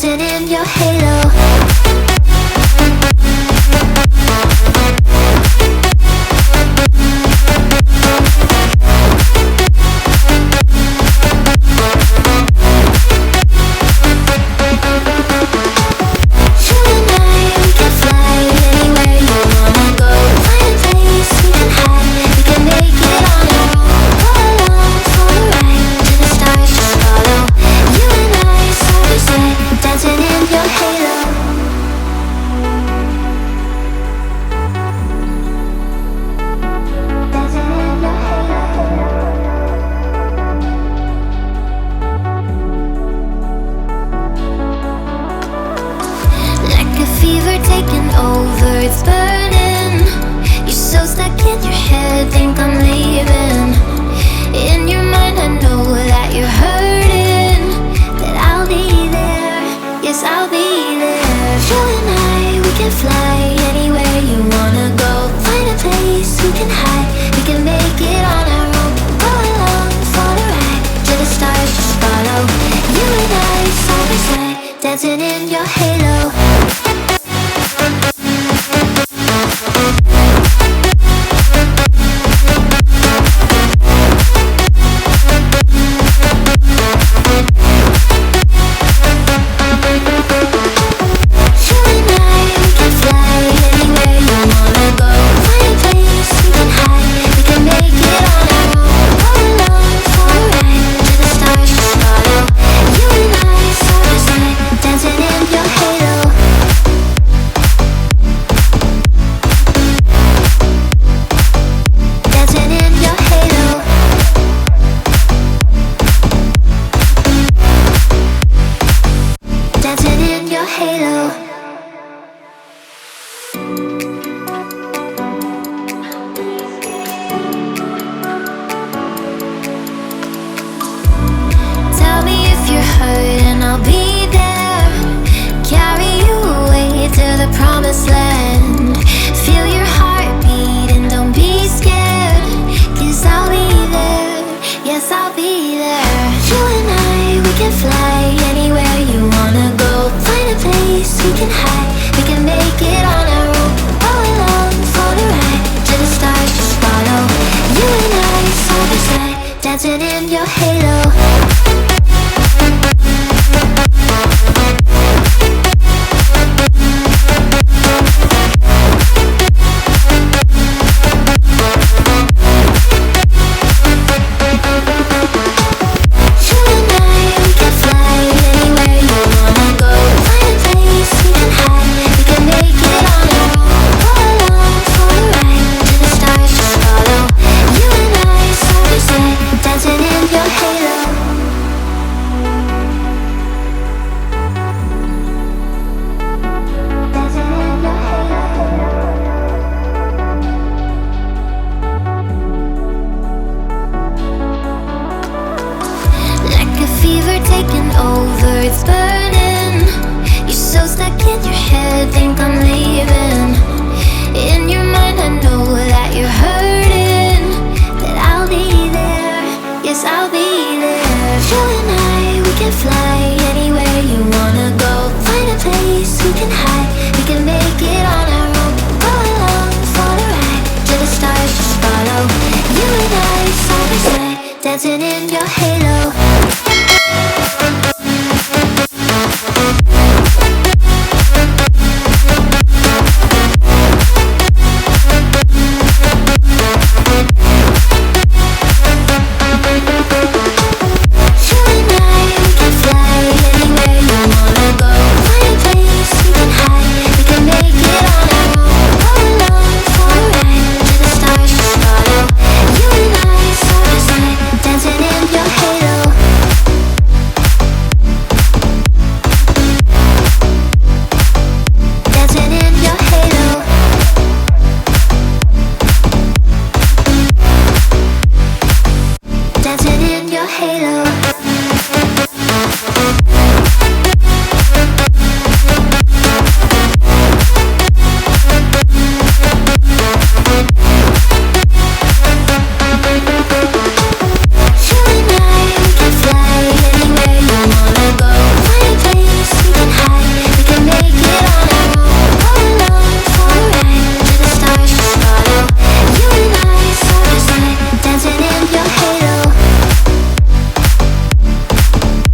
dancing in your halo. Taking over, it's burning. You're so stuck in your head, think I'm leaving. In your mind I know that you're hurting, that I'll be there, yes I'll be there. You and I, we can fly anywhere you wanna go. Find a place we can hide, we can make it on our own. Go along for the ride, to the stars just follow. You and I, side by side, dancing in your halo. And I'll be there, carry you away to the promised land. Feel your heartbeat and don't be scared, 'cause I'll be there, yes I'll be there. You and I, we can fly anywhere you wanna go. Find a place we can hide, we can make it on our own. Go along for the ride, to the stars just follow. You and I, side by side, dancing in your halo. Taking over, it's burning. You're so stuck in your head, think I'm leaving. In your mind I know that you're hurting, that I'll be there, yes I'll be there. You and I, we can fly anywhere you wanna go. Find a place we can hide, we can make it on our own. Go along for the ride, to the stars just follow. You and I, side by side, dancing in your head.